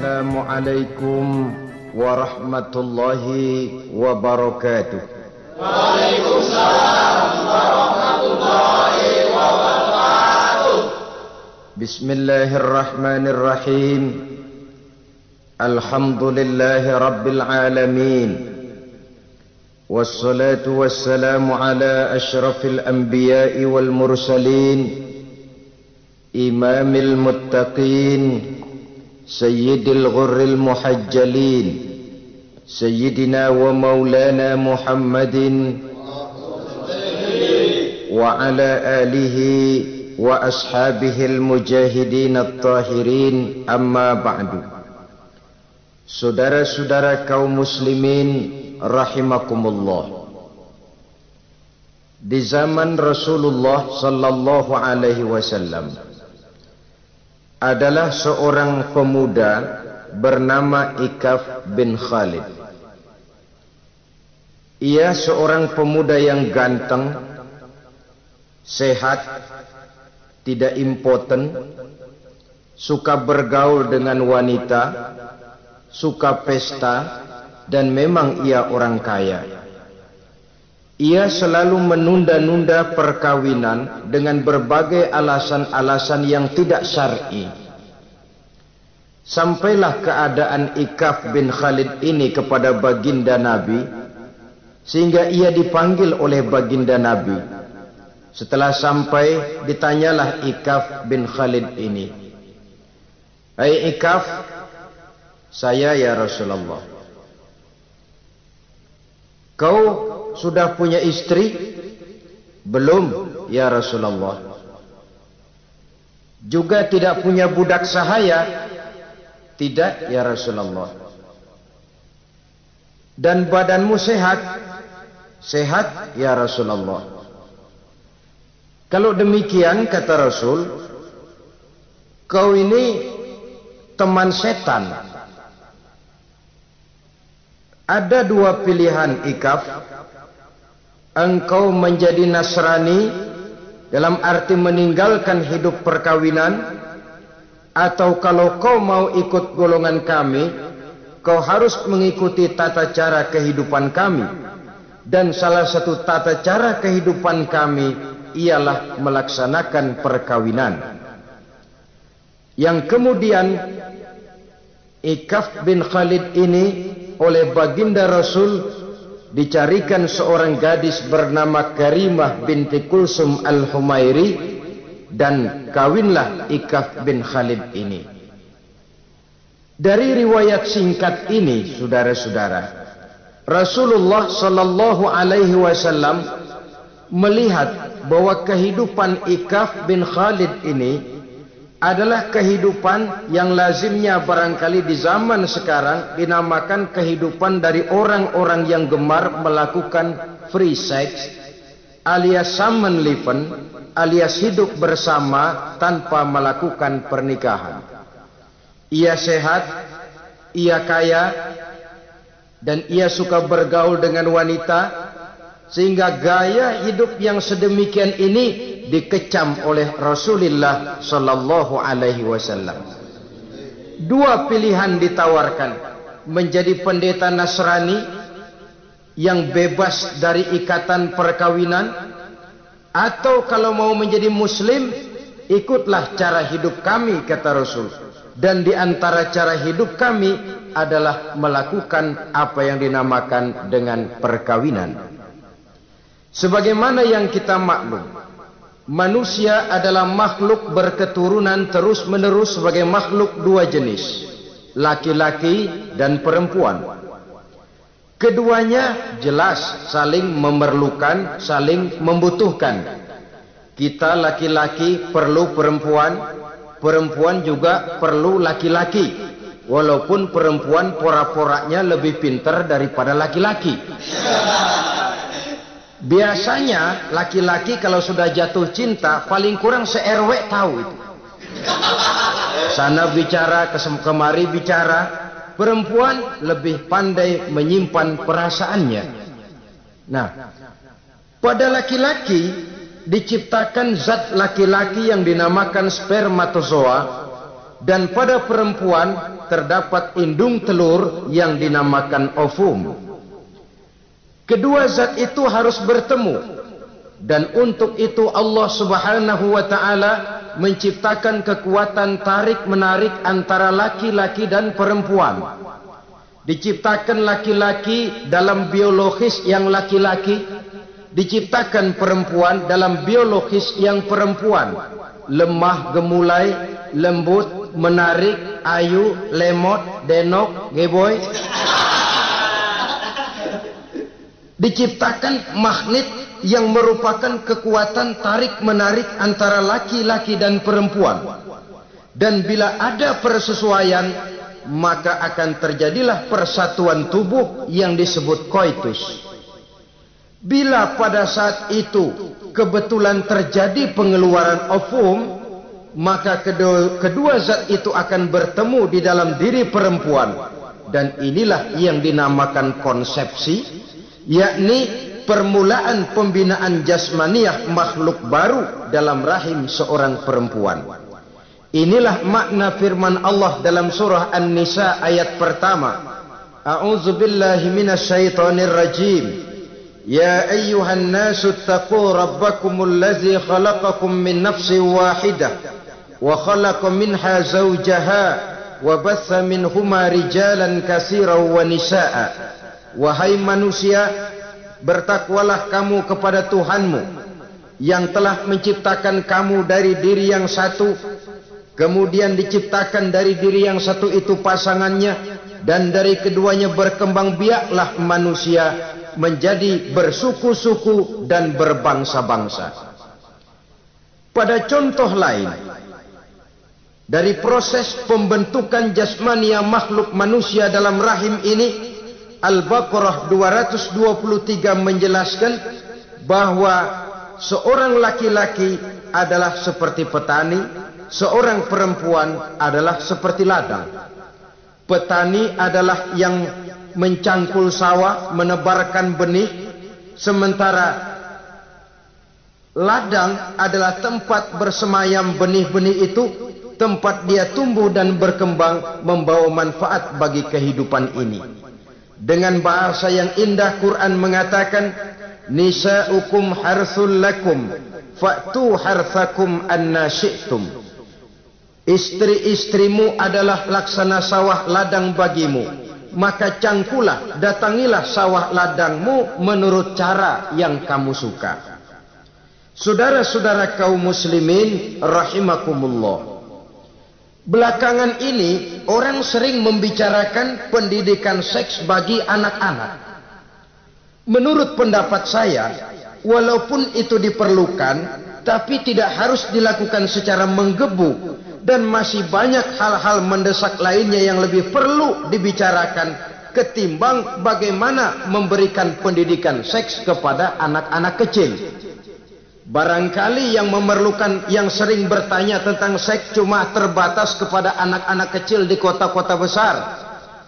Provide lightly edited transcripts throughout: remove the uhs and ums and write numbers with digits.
Assalamualaikum warahmatullahi wabarakatuh. Waalaikumsalam warahmatullahi wabarakatuh. Bismillahirrahmanirrahim. Alhamdulillahi rabbil alamin. Wassalatu wassalamu ala asyrafil anbiya'i wal mursalin. Imamil muttaqin. Sayyidil ghurril muhajjalin. Sayyidina wa maulana Muhammadin wa ala alihi wa ashabihil mujahidin at-tahirin, amma ba'du. Saudara-saudara kaum muslimin rahimakumullah. Di zaman Rasulullah sallallahu alaihi wasallam adalah seorang pemuda bernama Ikaf bin Khalid. Ia seorang pemuda yang ganteng, sehat, tidak impoten, suka bergaul dengan wanita, suka pesta, dan memang ia orang kaya. Ia selalu menunda-nunda perkawinan dengan berbagai alasan-alasan yang tidak syar'i. Sampailah keadaan Ikaf bin Khalid ini kepada baginda Nabi, sehingga ia dipanggil oleh baginda Nabi. Setelah sampai, ditanyalah Ikaf bin Khalid ini, "Hai Ikaf, saya ya Rasulullah. Kau sudah punya istri?" "Belum ya Rasulullah." "Juga tidak punya budak sahaya?" "Tidak ya Rasulullah." "Dan badanmu sehat?" "Sehat ya Rasulullah." "Kalau demikian," kata Rasul, "kau ini teman setan. Ada dua pilihan Ikaf. Engkau menjadi Nasrani, dalam arti meninggalkan hidup perkawinan, atau kalau kau mau ikut golongan kami, kau harus mengikuti tata cara kehidupan kami. Dan salah satu tata cara kehidupan kami ialah melaksanakan perkawinan." Yang kemudian Ikaf bin Khalid ini oleh baginda Rasul dicarikan seorang gadis bernama Karimah binti Kulsum al-Humairi, dan kawinlah Ikaf bin Khalid ini. Dari riwayat singkat ini, saudara-saudara, Rasulullah sallallahu alaihi wasallam melihat bahwa kehidupan Ikaf bin Khalid ini adalah kehidupan yang lazimnya barangkali di zaman sekarang dinamakan kehidupan dari orang-orang yang gemar melakukan free sex, alias samenleven, alias hidup bersama tanpa melakukan pernikahan. Ia sehat, ia kaya, dan ia suka bergaul dengan wanita, sehingga gaya hidup yang sedemikian ini dikecam oleh Rasulullah sallallahu alaihi wasallam. Dua pilihan ditawarkan: menjadi pendeta Nasrani yang bebas dari ikatan perkawinan, atau kalau mau menjadi muslim, ikutlah cara hidup kami, kata Rasul. Dan di antara cara hidup kami adalah melakukan apa yang dinamakan dengan perkawinan. Sebagaimana yang kita maklum, manusia adalah makhluk berketurunan terus-menerus sebagai makhluk dua jenis, laki-laki dan perempuan. Keduanya jelas saling memerlukan, saling membutuhkan. Kita laki-laki perlu perempuan, perempuan juga perlu laki-laki. Walaupun perempuan pora-poranya lebih pintar daripada laki-laki. Biasanya laki-laki kalau sudah jatuh cinta paling kurang se-RW tahu itu. Sana bicara, kemari bicara. Perempuan lebih pandai menyimpan perasaannya. Nah, pada laki-laki diciptakan zat laki-laki yang dinamakan spermatozoa, dan pada perempuan terdapat indung telur yang dinamakan ovum. Kedua zat itu harus bertemu, dan untuk itu Allah Subhanahu wa ta'ala menciptakan kekuatan tarik-menarik antara laki-laki dan perempuan. Diciptakan laki-laki dalam biologis yang laki-laki, diciptakan perempuan dalam biologis yang perempuan. Lemah, gemulai, lembut, menarik, ayu, lemot, denok, geboy. Diciptakan magnet yang merupakan kekuatan tarik-menarik antara laki-laki dan perempuan. Dan bila ada persesuaian, maka akan terjadilah persatuan tubuh yang disebut koitus. Bila pada saat itu kebetulan terjadi pengeluaran ovum, maka kedua zat itu akan bertemu di dalam diri perempuan. Dan inilah yang dinamakan konsepsi, yakni permulaan pembinaan jasmaniah makhluk baru dalam rahim seorang perempuan. Inilah makna firman Allah dalam surah An-Nisa ayat pertama. A'udzu billahi minasyaitonir rajim. Ya ayyuhan nasu taqu rabbakumul ladzi khalaqakum min nafsin wahidah wa khalaqa minha zawjaha wa batha minhuma rijalan katsiran wa nisaa. Wahai manusia, bertakwalah kamu kepada Tuhanmu yang telah menciptakan kamu dari diri yang satu, kemudian diciptakan dari diri yang satu itu pasangannya, dan dari keduanya berkembang biaklah manusia menjadi bersuku-suku dan berbangsa-bangsa. Pada contoh lain, dari proses pembentukan jasmania makhluk manusia dalam rahim ini, Al-Baqarah 223 menjelaskan bahwa seorang laki-laki adalah seperti petani, seorang perempuan adalah seperti ladang. Petani adalah yang mencangkul sawah, menebarkan benih, sementara ladang adalah tempat bersemayam benih-benih itu, tempat dia tumbuh dan berkembang membawa manfaat bagi kehidupan ini. Dengan bahasa yang indah, Quran mengatakan, nisa'ukum harthul lakum fa'tu harthakum anna syi'tum. Istri-istrimu adalah laksana sawah ladang bagimu, maka cangkulah, datangilah sawah ladangmu menurut cara yang kamu suka. Saudara-saudara kaum muslimin rahimakumullah, belakangan ini orang sering membicarakan pendidikan seks bagi anak-anak. Menurut pendapat saya, walaupun itu diperlukan, tapi tidak harus dilakukan secara menggebu, dan masih banyak hal-hal mendesak lainnya yang lebih perlu dibicarakan ketimbang bagaimana memberikan pendidikan seks kepada anak-anak kecil. Barangkali yang memerlukan, yang sering bertanya tentang seks cuma terbatas kepada anak-anak kecil di kota-kota besar,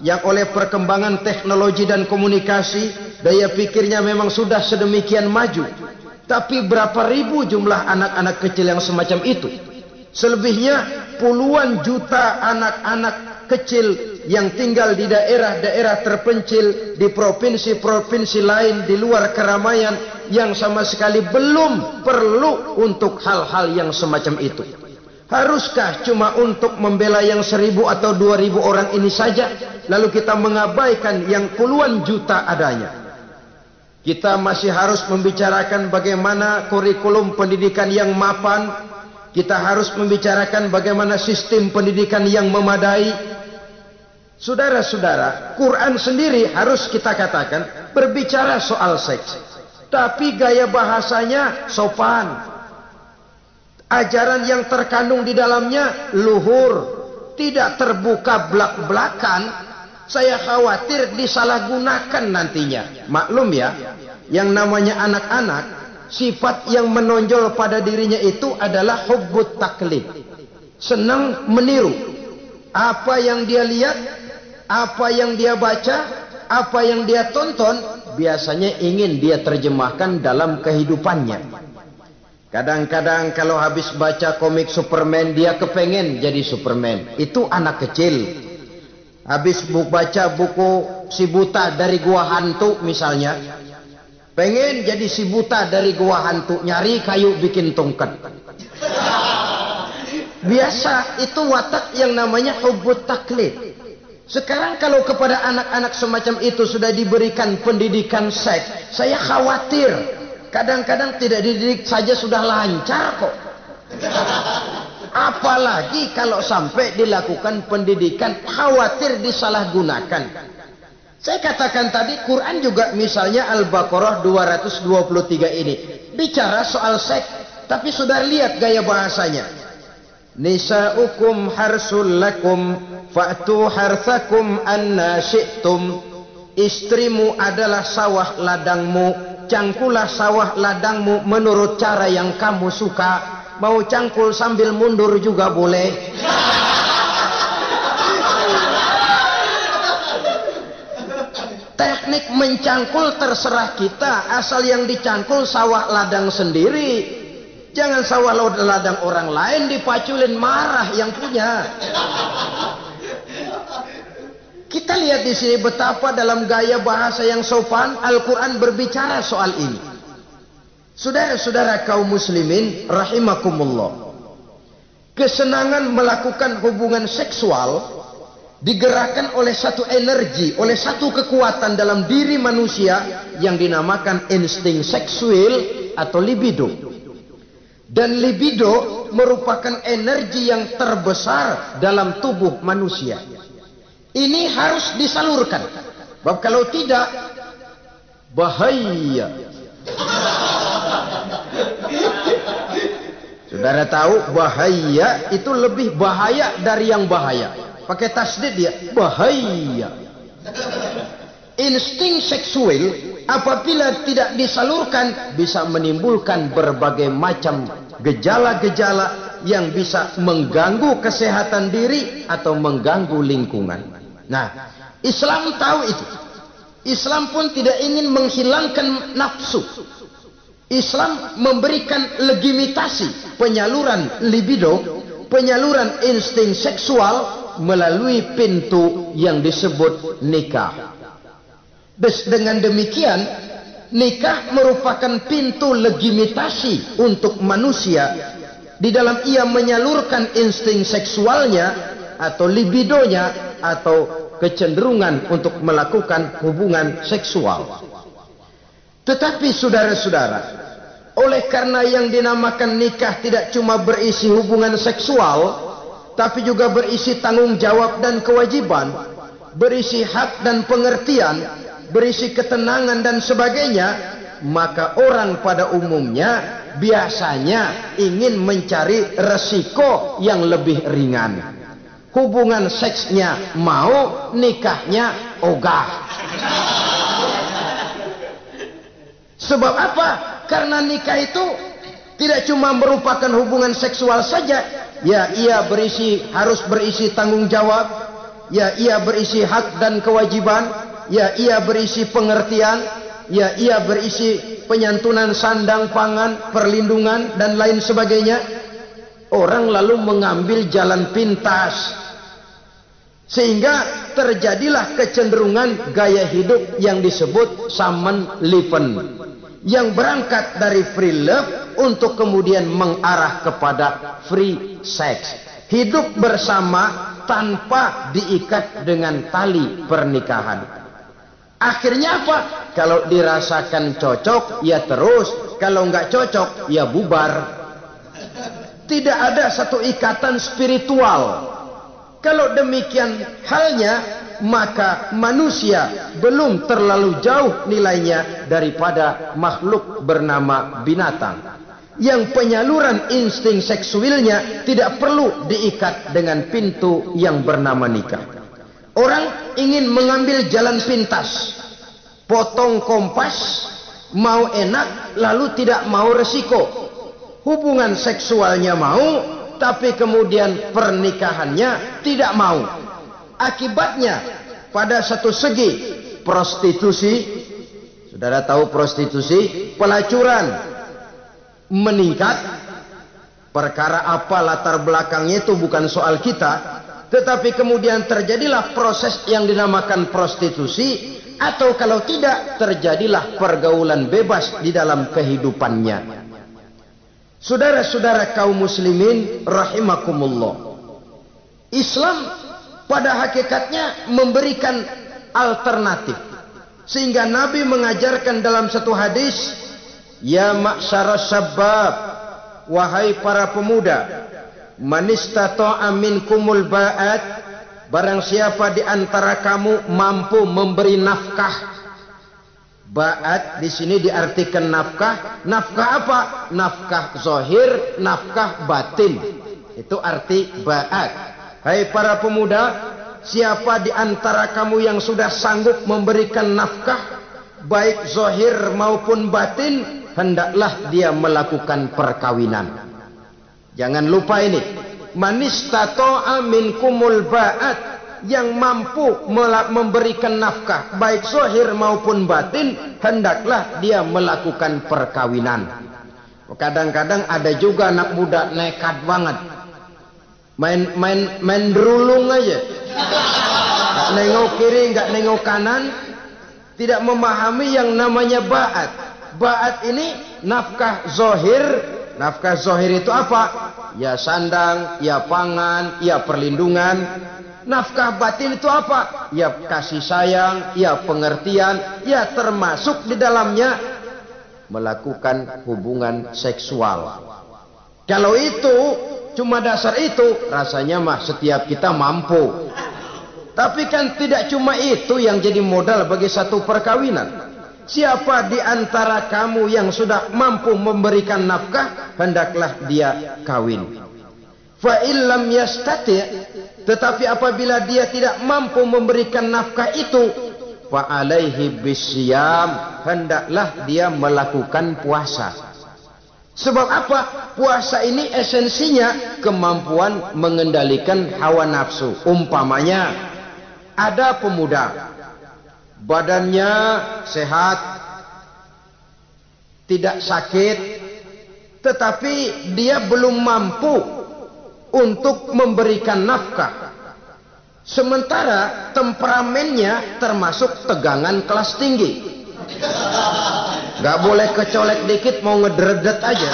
yang oleh perkembangan teknologi dan komunikasi, daya pikirnya memang sudah sedemikian maju. Tapi berapa ribu jumlah anak-anak kecil yang semacam itu? Selebihnya puluhan juta anak-anak kecil yang tinggal di daerah-daerah terpencil, di provinsi-provinsi lain, di luar keramaian, yang sama sekali belum perlu untuk hal-hal yang semacam itu. Haruskah cuma untuk membela yang 1.000 atau 2.000 orang ini saja, lalu kita mengabaikan yang puluhan juta adanya? Kita masih harus membicarakan bagaimana kurikulum pendidikan yang mapan. Kita harus membicarakan bagaimana sistem pendidikan yang memadai. Saudara-saudara, Quran sendiri harus kita katakan berbicara soal seks, tapi gaya bahasanya sopan. Ajaran yang terkandung di dalamnya luhur, tidak terbuka belak-belakan. Saya khawatir disalahgunakan nantinya. Maklum ya, yang namanya anak-anak, sifat yang menonjol pada dirinya itu adalah hubbut taklid, senang meniru. Apa yang dia lihat, apa yang dia baca, apa yang dia tonton, biasanya ingin dia terjemahkan dalam kehidupannya. Kadang-kadang kalau habis baca komik Superman, dia kepengen jadi Superman. Itu anak kecil. Habis baca buku Si Buta dari Gua Hantu misalnya, pengen jadi si buta dari gua hantu, nyari kayu bikin tongkat. Biasa itu watak yang namanya hubbut taklid. Sekarang kalau kepada anak-anak semacam itu sudah diberikan pendidikan seks, saya khawatir kadang-kadang tidak dididik saja sudah lancar kok. Apalagi kalau sampai dilakukan pendidikan, khawatir disalahgunakan. Saya katakan tadi, Quran juga misalnya Al-Baqarah 223 ini bicara soal seks, tapi sudah lihat gaya bahasanya. Nisa'ukum harsul lakum fa'tu harthakum anna syi'tum. Istrimu adalah sawah ladangmu, cangkulah sawah ladangmu menurut cara yang kamu suka. Mau cangkul sambil mundur juga boleh. Teknik mencangkul terserah kita, asal yang dicangkul sawah ladang sendiri. Jangan sawah ladang orang lain dipaculin, marah yang punya. Kita lihat di sini betapa dalam gaya bahasa yang sopan Al-Quran berbicara soal ini. Saudara-saudara kaum muslimin rahimakumullah, kesenangan melakukan hubungan seksual digerakkan oleh satu energi, oleh satu kekuatan dalam diri manusia yang dinamakan insting seksual atau libido. Dan libido merupakan energi yang terbesar dalam tubuh manusia. Ini harus disalurkan. Sebab kalau tidak, bahaya. Saudara tahu bahaya itu lebih bahaya dari yang bahaya. Pakai tasdid dia, bahaya. Insting seksual apabila tidak disalurkan bisa menimbulkan berbagai macam gejala-gejala yang bisa mengganggu kesehatan diri atau mengganggu lingkungan. Nah, Islam tahu itu. Islam pun tidak ingin menghilangkan nafsu. Islam memberikan legitimasi penyaluran libido, penyaluran insting seksual melalui pintu yang disebut nikah. Dengan demikian, nikah merupakan pintu legitimasi untuk manusia di dalam ia menyalurkan insting seksualnya atau libidonya atau kecenderungan untuk melakukan hubungan seksual. Tetapi saudara-saudara, oleh karena yang dinamakan nikah tidak cuma berisi hubungan seksual, tapi juga berisi tanggung jawab dan kewajiban, berisi hak dan pengertian, berisi ketenangan dan sebagainya, maka orang pada umumnya biasanya ingin mencari resiko yang lebih ringan. Hubungan seksnya mau, nikahnya ogah. Sebab apa? Karena nikah itu tidak cuma merupakan hubungan seksual saja. Ya, ia harus berisi tanggung jawab. Ya, ia berisi hak dan kewajiban. Ya, ia berisi pengertian. Ya, ia berisi penyantunan sandang pangan, perlindungan dan lain sebagainya. Orang lalu mengambil jalan pintas, sehingga terjadilah kecenderungan gaya hidup yang disebut Samenleven, yang berangkat dari free love untuk kemudian mengarah kepada free sex. Hidup bersama tanpa diikat dengan tali pernikahan. Akhirnya apa? Kalau dirasakan cocok, ya terus. Kalau nggak cocok, ya bubar. Tidak ada satu ikatan spiritual. Kalau demikian halnya, maka manusia belum terlalu jauh nilainya daripada makhluk bernama binatang, yang penyaluran insting seksualnya tidak perlu diikat dengan pintu yang bernama nikah. Orang ingin mengambil jalan pintas, potong kompas, mau enak lalu tidak mau resiko. Hubungan seksualnya mau, tapi kemudian pernikahannya tidak mau. Akibatnya pada satu segi prostitusi, saudara tahu prostitusi, pelacuran meningkat. Perkara apa latar belakangnya itu bukan soal kita, tetapi kemudian terjadilah proses yang dinamakan prostitusi, atau kalau tidak terjadilah pergaulan bebas di dalam kehidupannya. Saudara-saudara kaum muslimin rahimakumullah, Islam pada hakikatnya memberikan alternatif, sehingga Nabi mengajarkan dalam satu hadis, ya ma'syaras syabab, wahai para pemuda, man istata'a minkumul ba'at, barang siapa di antara kamu mampu memberi nafkah. Ba'at di sini diartikan nafkah. Nafkah apa? Nafkah zahir, nafkah batin. Itu arti ba'at. Hai para pemuda, siapa di antara kamu yang sudah sanggup memberikan nafkah, baik zahir maupun batin, hendaklah dia melakukan perkawinan. Jangan lupa ini, man istata'a minkumul ba'at, yang mampu memberikan nafkah baik zahir maupun batin, hendaklah dia melakukan perkawinan. Kadang-kadang ada juga anak muda nekat banget, main derulung aja, nggak nengok kiri, nggak nengok kanan, tidak memahami yang namanya ba'at. Ba'at ini nafkah zahir. Nafkah zahir itu apa? Ya sandang, ya pangan, ya perlindungan. Nafkah batin itu apa? Ya kasih sayang, ya pengertian, ya termasuk di dalamnya melakukan hubungan seksual. Kalau itu cuma dasar itu, rasanya mah setiap kita mampu. Tapi kan tidak cuma itu yang jadi modal bagi satu perkawinan. Siapa di antara kamu yang sudah mampu memberikan nafkah, hendaklah dia kawin. Fa illam yastati', tetapi apabila dia tidak mampu memberikan nafkah itu, fa alaihi bisyam, hendaklah dia melakukan puasa. Sebab apa? Puasa ini esensinya kemampuan mengendalikan hawa nafsu. Umpamanya ada pemuda, badannya sehat, tidak sakit, tetapi dia belum mampu untuk memberikan nafkah. Sementara temperamennya termasuk tegangan kelas tinggi, gak boleh kecolek dikit mau ngedredet aja.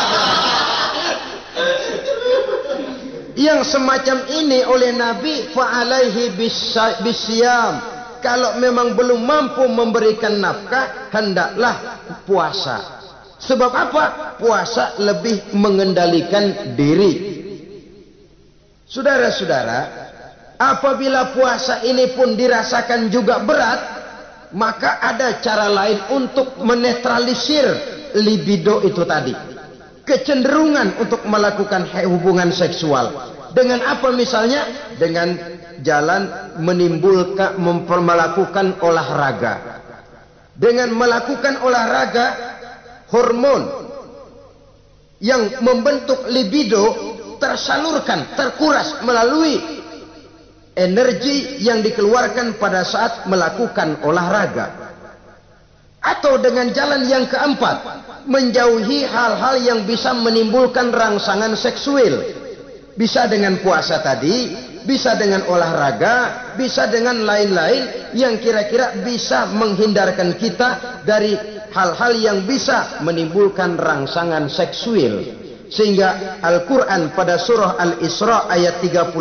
Yang semacam ini oleh Nabi, fa'alaihi bisyam, kalau memang belum mampu memberikan nafkah, hendaklah puasa. Sebab apa? Puasa lebih mengendalikan diri. Saudara-saudara, apabila puasa ini pun dirasakan juga berat, maka ada cara lain untuk menetralisir libido itu tadi, kecenderungan untuk melakukan hubungan seksual. Dengan apa misalnya? Dengan jalan melakukan olahraga. Dengan melakukan olahraga, hormon yang membentuk libido tersalurkan, terkuras melalui energi yang dikeluarkan pada saat melakukan olahraga. Atau dengan jalan yang keempat, menjauhi hal-hal yang bisa menimbulkan rangsangan seksual. Bisa dengan puasa tadi, bisa dengan olahraga, bisa dengan lain-lain yang kira-kira bisa menghindarkan kita dari hal-hal yang bisa menimbulkan rangsangan seksual. Sehingga Al-Quran pada surah Al-Isra ayat 32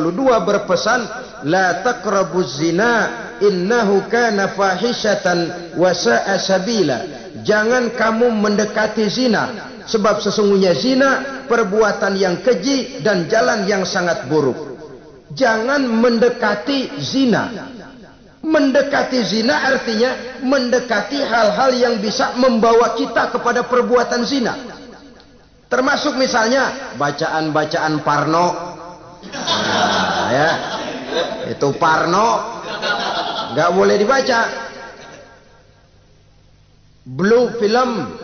berpesan, la taqrabuz zina innahu kana fahishatan wa sa'a sabila. Jangan kamu mendekati zina, sebab sesungguhnya zina perbuatan yang keji dan jalan yang sangat buruk. Jangan mendekati zina. Mendekati zina artinya mendekati hal-hal yang bisa membawa kita kepada perbuatan zina. Termasuk misalnya bacaan-bacaan Parno. Nah, ya. Itu Parno nggak boleh dibaca. Blue film,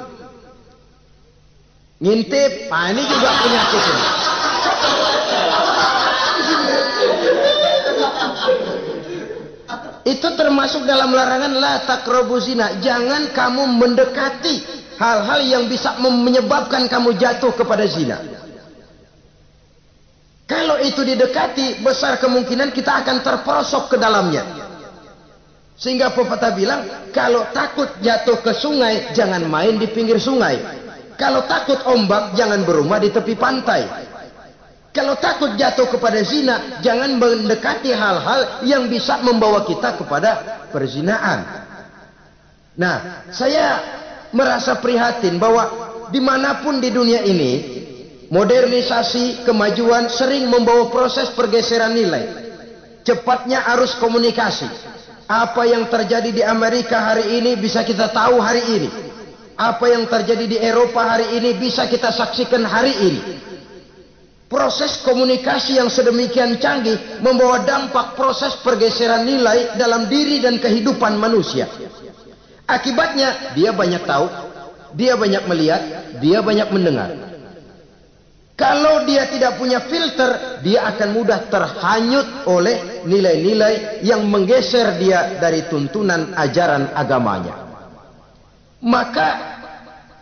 ngintip, nah ini juga penyakit ini. Itu termasuk dalam larangan la taqrabu zina. Jangan kamu mendekati hal-hal yang bisa menyebabkan kamu jatuh kepada zina. Kalau itu didekati, besar kemungkinan kita akan terperosok ke dalamnya. Sehingga pepatah bilang, kalau takut jatuh ke sungai, jangan main di pinggir sungai. Kalau takut ombak, jangan berumah di tepi pantai. Kalau takut jatuh kepada zina, jangan mendekati hal-hal yang bisa membawa kita kepada perzinaan. Nah, saya merasa prihatin bahwa dimanapun di dunia ini, modernisasi, kemajuan sering membawa proses pergeseran nilai. Cepatnya arus komunikasi. Apa yang terjadi di Amerika hari ini bisa kita tahu hari ini. Apa yang terjadi di Eropa hari ini bisa kita saksikan hari ini. Proses komunikasi yang sedemikian canggih membawa dampak proses pergeseran nilai dalam diri dan kehidupan manusia. Akibatnya dia banyak tahu, dia banyak melihat, dia banyak mendengar. Kalau dia tidak punya filter, dia akan mudah terhanyut oleh nilai-nilai yang menggeser dia dari tuntunan ajaran agamanya. Maka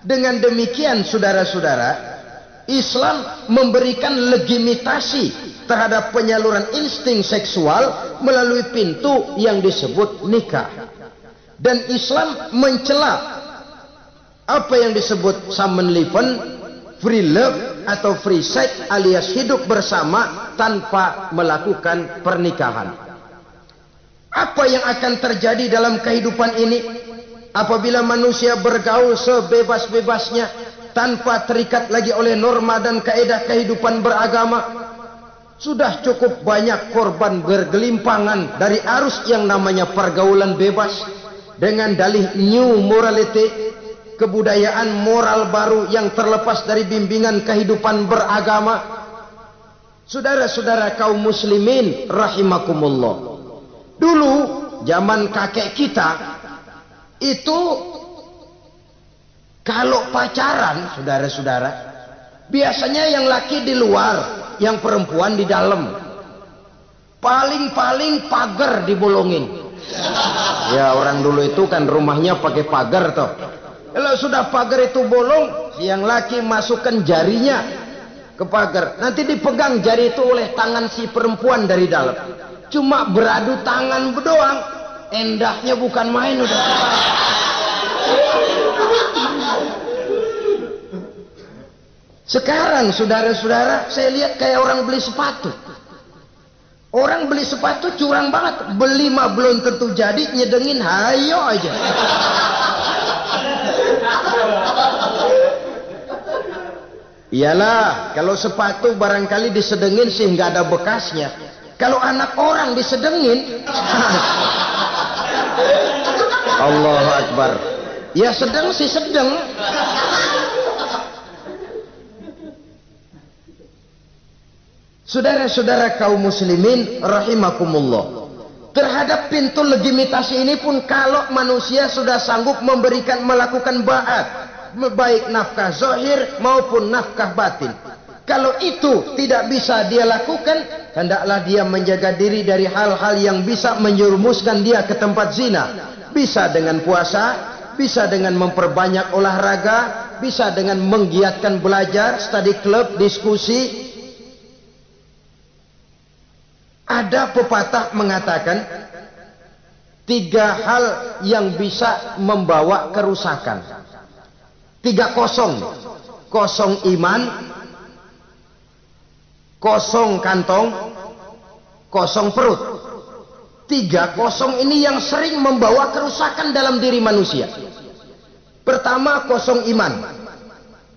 dengan demikian saudara-saudara, Islam memberikan legitimasi terhadap penyaluran insting seksual melalui pintu yang disebut nikah. Dan Islam mencela apa yang disebut samenleving, free love atau free sex alias hidup bersama tanpa melakukan pernikahan. Apa yang akan terjadi dalam kehidupan ini apabila manusia bergaul sebebas-bebasnya tanpa terikat lagi oleh norma dan kaedah kehidupan beragama? Sudah cukup banyak korban bergelimpangan dari arus yang namanya pergaulan bebas dengan dalih new morality, kebudayaan moral baru yang terlepas dari bimbingan kehidupan beragama. Saudara-saudara kaum muslimin rahimakumullah, dulu zaman kakek kita itu kalau pacaran, saudara-saudara, biasanya yang laki di luar, yang perempuan di dalam. Paling-paling pagar dibolongin. Ya, orang dulu itu kan rumahnya pakai pagar toh. Kalau sudah pagar itu bolong, yang laki masukkan jarinya ke pagar. Nanti dipegang jari itu oleh tangan si perempuan dari dalam. Cuma beradu tangan doang. Endahnya bukan main udah. Sekarang saudara-saudara, saya lihat kayak orang beli sepatu. Orang beli sepatu curang banget. Beli mah belum tentu jadi, nyedengin hayo aja. Iyalah, kalau sepatu barangkali disedengin sih nggak ada bekasnya. Kalau anak orang disedengin, Allahu Akbar. Ya sedang sih sedang. Saudara-saudara kaum muslimin rahimakumullah, terhadap pintu legitimasi ini pun kalau manusia sudah sanggup melakukan ba'at, baik nafkah zahir maupun nafkah batin, kalau itu tidak bisa dia lakukan, hendaklah dia menjaga diri dari hal-hal yang bisa menjerumuskan dia ke tempat zina. Bisa dengan puasa, bisa dengan memperbanyak olahraga, bisa dengan menggiatkan belajar, study club, diskusi. Ada pepatah mengatakan 3 hal yang bisa membawa kerusakan. 3 kosong. Kosong iman, kosong kantong, kosong perut. 3 kosong ini yang sering membawa kerusakan dalam diri manusia. Pertama, kosong iman.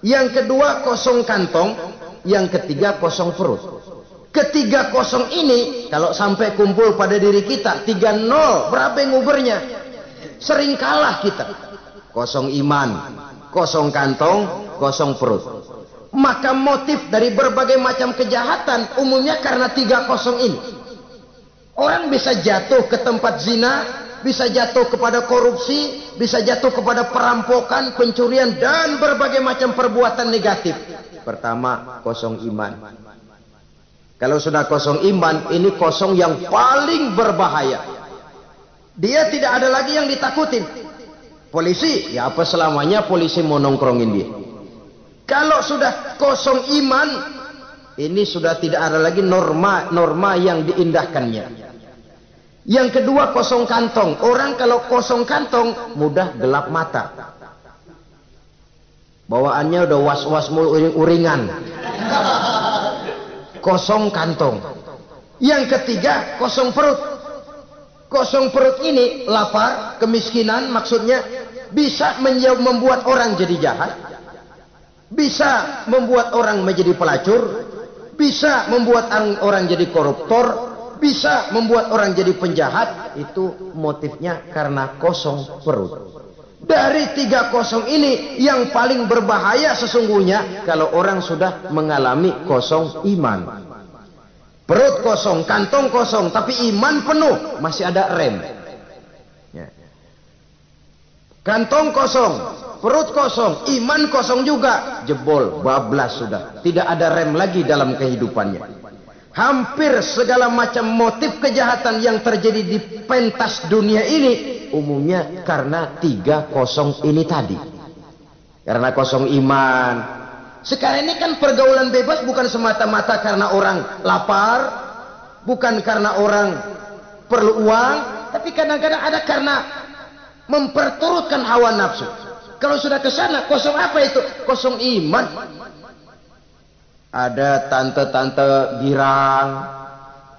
Yang kedua, kosong kantong. Yang ketiga, kosong perut. Ketiga kosong ini kalau sampai kumpul pada diri kita 3-0, berapa yang ngubernya? Sering kalah kita. Kosong iman, kosong kantong, kosong perut. Maka motif dari berbagai macam kejahatan umumnya karena 3 kosong ini. Orang bisa jatuh ke tempat zina, bisa jatuh kepada korupsi, bisa jatuh kepada perampokan, pencurian dan berbagai macam perbuatan negatif. Pertama, kosong iman. Kalau sudah kosong iman, ini kosong yang paling berbahaya. Dia tidak ada lagi yang ditakutin. Polisi, ya apa selamanya polisi mau nongkrongin dia. Kalau sudah kosong iman, Ini sudah tidak ada lagi norma yang diindahkannya. Yang kedua, kosong kantong. Orang kalau kosong kantong mudah gelap mata. Bawaannya udah was-was mulu, uring-uringan. Kosong kantong. Yang ketiga, kosong perut. Kosong perut ini lapar, kemiskinan maksudnya, bisa membuat orang jadi jahat, bisa membuat orang menjadi pelacur, bisa membuat orang jadi koruptor, bisa membuat orang jadi penjahat. Itu motifnya karena kosong perut. Dari 3 kosong ini yang paling berbahaya sesungguhnya kalau orang sudah mengalami kosong iman. Perut kosong, kantong kosong, tapi iman penuh, masih ada rem. Ya. Kantong kosong, perut kosong, iman kosong juga, jebol, bablas sudah. Tidak ada rem lagi dalam kehidupannya. Hampir segala macam motif kejahatan yang terjadi di pentas dunia ini umumnya karena 3 kosong ini tadi. Karena kosong iman. Sekarang ini kan pergaulan bebas bukan semata-mata karena orang lapar, bukan karena orang perlu uang, tapi kadang-kadang ada karena memperturutkan hawa nafsu. Kalau sudah ke sana, kosong apa itu? Kosong iman. Ada tante-tante girang,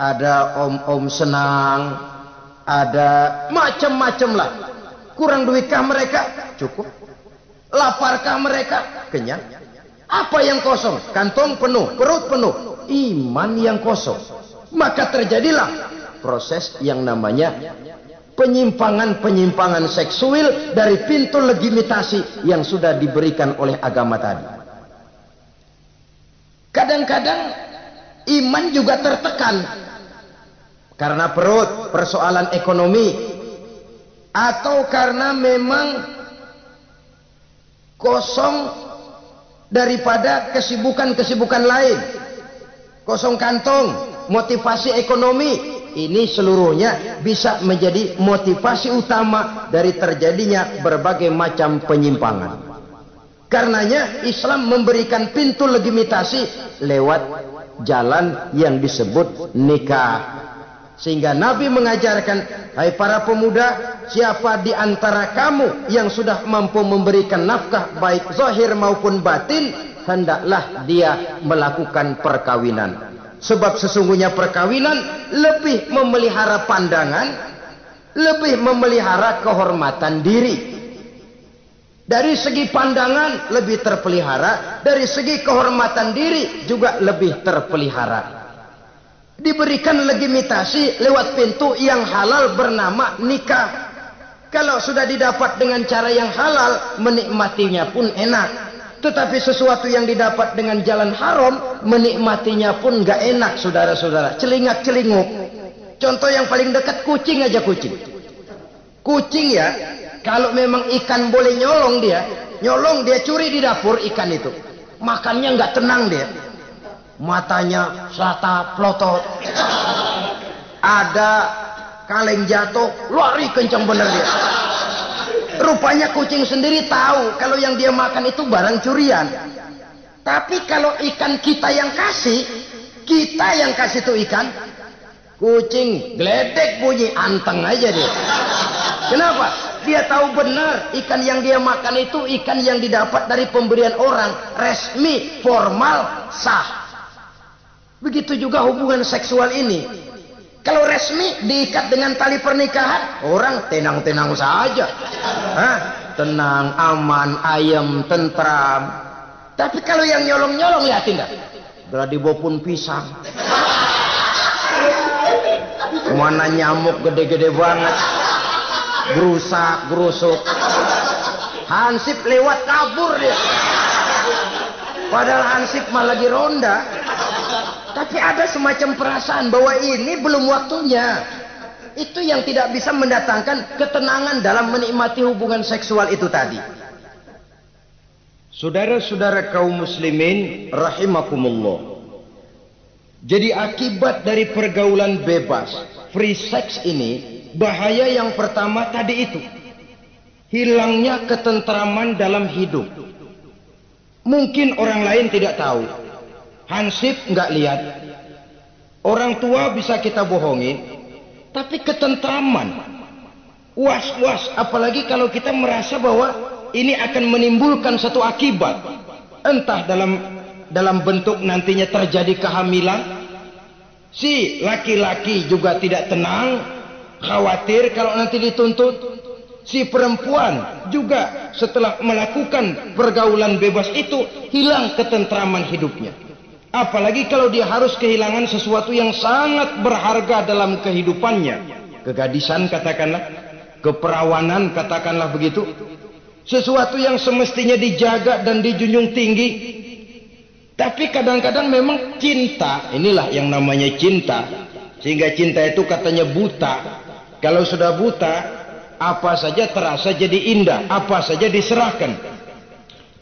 ada om-om senang, ada macam-macam lah. Kurang duitkah mereka? Cukup. Laparkah mereka? Kenyang. Apa yang kosong? Kantong penuh, perut penuh, iman yang kosong. Maka terjadilah proses yang namanya penyimpangan-penyimpangan seksual dari pintu legitimasi yang sudah diberikan oleh agama tadi. Kadang-kadang iman juga tertekan karena perut, persoalan ekonomi, atau karena memang kosong daripada kesibukan-kesibukan lain. Kosong kantong, motivasi ekonomi, ini seluruhnya bisa menjadi motivasi utama dari terjadinya berbagai macam penyimpangan. Karenanya Islam memberikan pintu legitimasi lewat jalan yang disebut nikah. Sehingga Nabi mengajarkan, hai para pemuda, siapa di antara kamu yang sudah mampu memberikan nafkah baik zahir maupun batin, hendaklah dia melakukan perkawinan. Sebab sesungguhnya perkawinan lebih memelihara pandangan, lebih memelihara kehormatan diri. Dari segi pandangan lebih terpelihara, dari segi kehormatan diri juga lebih terpelihara. Diberikan legitimasi lewat pintu yang halal bernama nikah. Kalau sudah didapat dengan cara yang halal, menikmatinya pun enak. Tetapi sesuatu yang didapat dengan jalan haram, menikmatinya pun gak enak, saudara-saudara. Celingak-celinguk. Contoh yang paling dekat, kucing aja, kucing. Kucing ya, kalau memang ikan boleh nyolong dia curi di dapur ikan itu. Makannya gak tenang dia. Matanya selata plotot, ada kaleng jatuh, lari kencang bener dia. Rupanya kucing sendiri tahu kalau yang dia makan itu barang curian. Tapi kalau ikan kita yang kasih itu ikan, kucing geledek bunyi, anteng aja dia. Kenapa? Dia tahu benar ikan yang dia makan itu ikan yang didapat dari pemberian orang, resmi, formal, sah. Begitu juga hubungan seksual ini. Kalau resmi diikat dengan tali pernikahan, orang tenang-tenang saja. Tenang, aman, ayem, tentram. Tapi kalau yang nyolong-nyolong, lihatin dah. Gladi bopun pisang. Mana nyamuk gede-gede banget. Gerusak, gerusuk. Hansip lewat kabur dia. Padahal Hansip mah lagi ronda. Tapi ada semacam perasaan bahwa ini belum waktunya. Itu yang tidak bisa mendatangkan ketenangan dalam menikmati hubungan seksual itu tadi. Saudara-saudara kaum muslimin rahimakumullah. Jadi akibat dari pergaulan bebas, free sex ini, bahaya yang pertama tadi itu. Hilangnya ketentraman dalam hidup. Mungkin orang lain tidak tahu. hansip nggak lihat. Orang tua bisa kita bohongin, tapi ketentraman, was-was, apalagi kalau kita merasa bahwa ini akan menimbulkan satu akibat, entah dalam bentuk nantinya terjadi kehamilan, si laki-laki juga tidak tenang, khawatir kalau nanti dituntut. Si perempuan juga setelah melakukan pergaulan bebas itu hilang ketentraman hidupnya. Apalagi kalau dia harus kehilangan sesuatu yang sangat berharga dalam kehidupannya. Kegadisan katakanlah, keperawanan katakanlah begitu. Sesuatu yang semestinya dijaga dan dijunjung tinggi. Tapi kadang-kadang memang cinta, inilah yang namanya cinta. Sehingga cinta itu katanya buta. Kalau sudah buta, apa saja terasa jadi indah, apa saja diserahkan.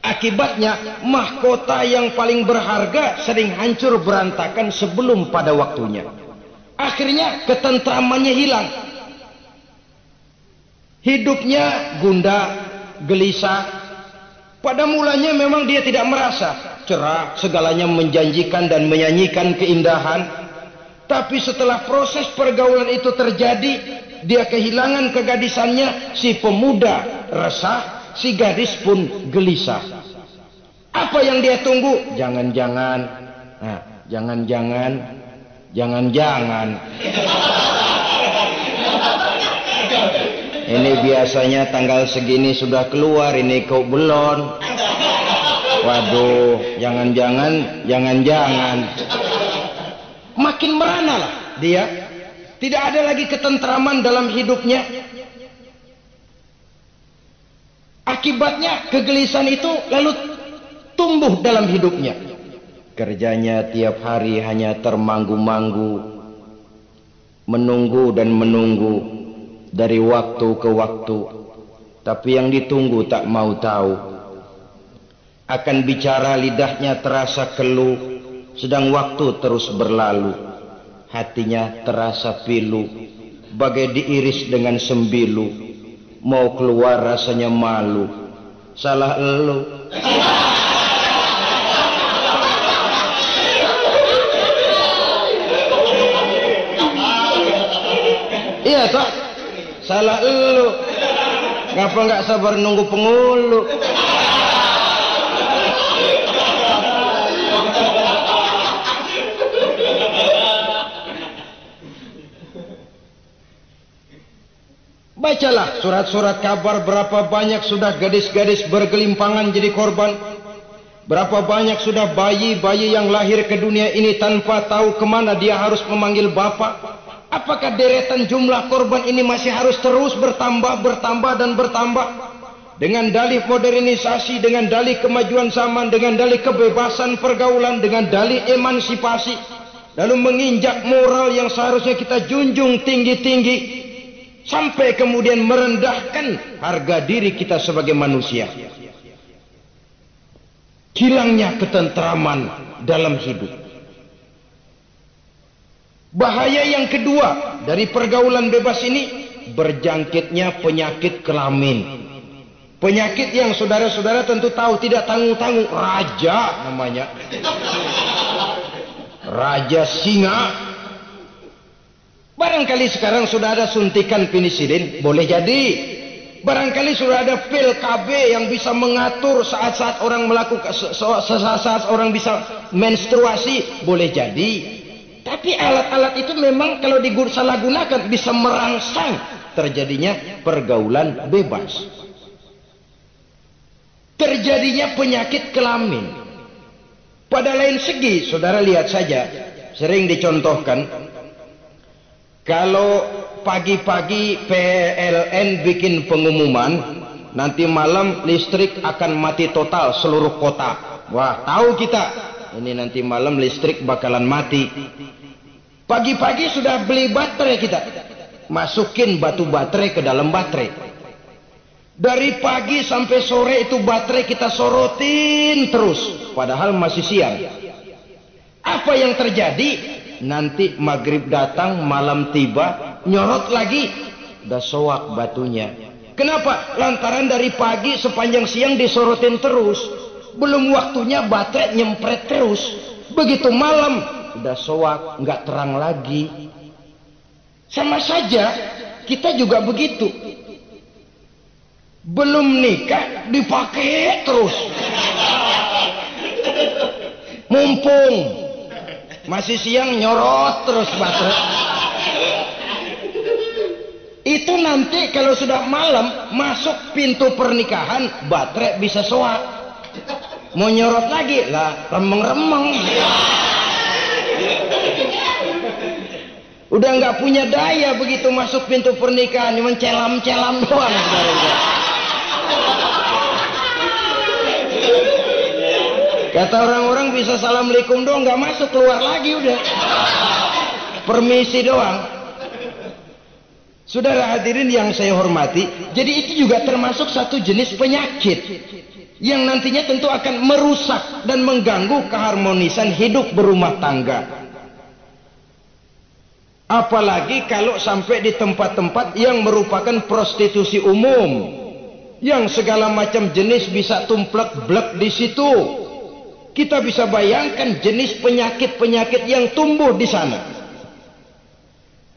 Akibatnya mahkota yang paling berharga sering hancur berantakan sebelum pada waktunya. Akhirnya ketentramannya hilang. Hidupnya gundah, gelisah. Pada mulanya memang dia tidak merasa cerah, segalanya menjanjikan dan menyanyikan keindahan. Tapi setelah proses pergaulan itu terjadi, dia kehilangan kegadisannya, si pemuda resah, si gadis pun gelisah. Apa yang dia tunggu? Jangan-jangan. Nah, jangan-jangan. Ini biasanya tanggal segini sudah keluar, ini kok belum. Waduh, jangan-jangan. Makin merana lah dia. Tidak ada lagi ketentraman dalam hidupnya. Akibatnya kegelisahan itu lalu tumbuh dalam hidupnya. Kerjanya tiap hari hanya termanggu-manggu, menunggu dan menunggu dari waktu ke waktu. Tapi yang ditunggu tak mau tahu. Akan bicara lidahnya terasa keluh, sedang waktu terus berlalu. Hatinya terasa pilu, bagai diiris dengan sembilu. Mau keluar rasanya malu. Salah elu. Iya toh, salah elu. Ngapa nggak sabar nunggu pengulu? Bacalah surat-surat kabar berapa banyak sudah gadis-gadis bergelimpangan jadi korban. Berapa banyak sudah bayi-bayi yang lahir ke dunia ini tanpa tahu kemana dia harus memanggil bapak. Apakah deretan jumlah korban ini masih harus terus bertambah dan bertambah? Dengan dalih modernisasi, dengan dalih kemajuan zaman, dengan dalih kebebasan pergaulan, dengan dalih emansipasi. Lalu menginjak moral yang seharusnya kita junjung tinggi-tinggi. Sampai kemudian merendahkan harga diri kita sebagai manusia. Hilangnya ketentraman dalam hidup. Bahaya yang kedua dari pergaulan bebas ini, berjangkitnya penyakit kelamin. Penyakit yang saudara-saudara tentu tahu, tidak tanggung-tanggung. Raja namanya. Raja singa. Barangkali sekarang sudah ada suntikan penisilin, boleh jadi. Barangkali sudah ada pil KB yang bisa mengatur saat-saat orang melakukan, saat orang bisa menstruasi, boleh jadi. Tapi alat-alat itu memang kalau disalahgunakan bisa merangsang terjadinya pergaulan bebas. Terjadinya penyakit kelamin. Pada lain segi, saudara lihat saja, sering dicontohkan. Kalau pagi-pagi PLN bikin pengumuman, nanti malam listrik akan mati total seluruh kota. Wah, tahu kita, ini nanti malam listrik bakalan mati. Pagi-pagi sudah beli baterai kita, masukin batu baterai ke dalam baterai. Dari pagi sampai sore itu baterai kita sorotin terus, padahal masih siang. Apa yang terjadi? Nanti maghrib datang, malam tiba, nyorot lagi, udah soak batunya. Kenapa? Lantaran dari pagi sepanjang siang disorotin terus, belum waktunya baterai nyempret terus. Begitu malam udah soak, nggak terang lagi. Sama saja kita juga begitu. Belum nikah dipakai terus. Mumpung masih siang nyorot terus baterai. Itu nanti kalau sudah malam masuk pintu pernikahan baterai bisa soak. Mau nyorot lagi lah remeng-remeng. Udah nggak punya daya begitu masuk pintu pernikahan, cuma celam-celam doang. Kata orang-orang bisa assalamualaikum doang, nggak masuk, keluar lagi udah. Permisi doang. Saudara hadirin yang saya hormati, jadi itu juga termasuk satu jenis penyakit yang nantinya tentu akan merusak dan mengganggu keharmonisan hidup berumah tangga. Apalagi kalau sampai di tempat-tempat yang merupakan prostitusi umum, yang segala macam jenis bisa tumplek-blek di situ. Kita bisa bayangkan jenis penyakit-penyakit yang tumbuh di sana.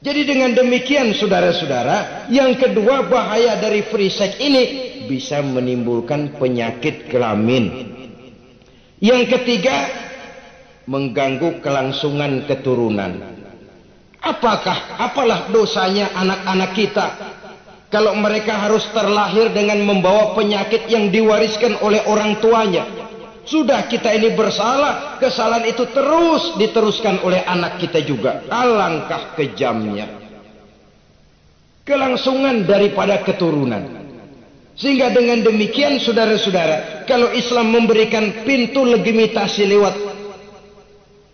Jadi dengan demikian saudara-saudara, yang kedua bahaya dari free sex ini bisa menimbulkan penyakit kelamin. Yang ketiga, mengganggu kelangsungan keturunan. Apalah dosanya anak-anak kita kalau mereka harus terlahir dengan membawa penyakit yang diwariskan oleh orang tuanya? Sudah kita ini bersalah, kesalahan itu terus diteruskan oleh anak kita juga. Alangkah kejamnya kelangsungan daripada keturunan. Sehingga dengan demikian saudara-saudara, kalau Islam memberikan pintu legitimasi lewat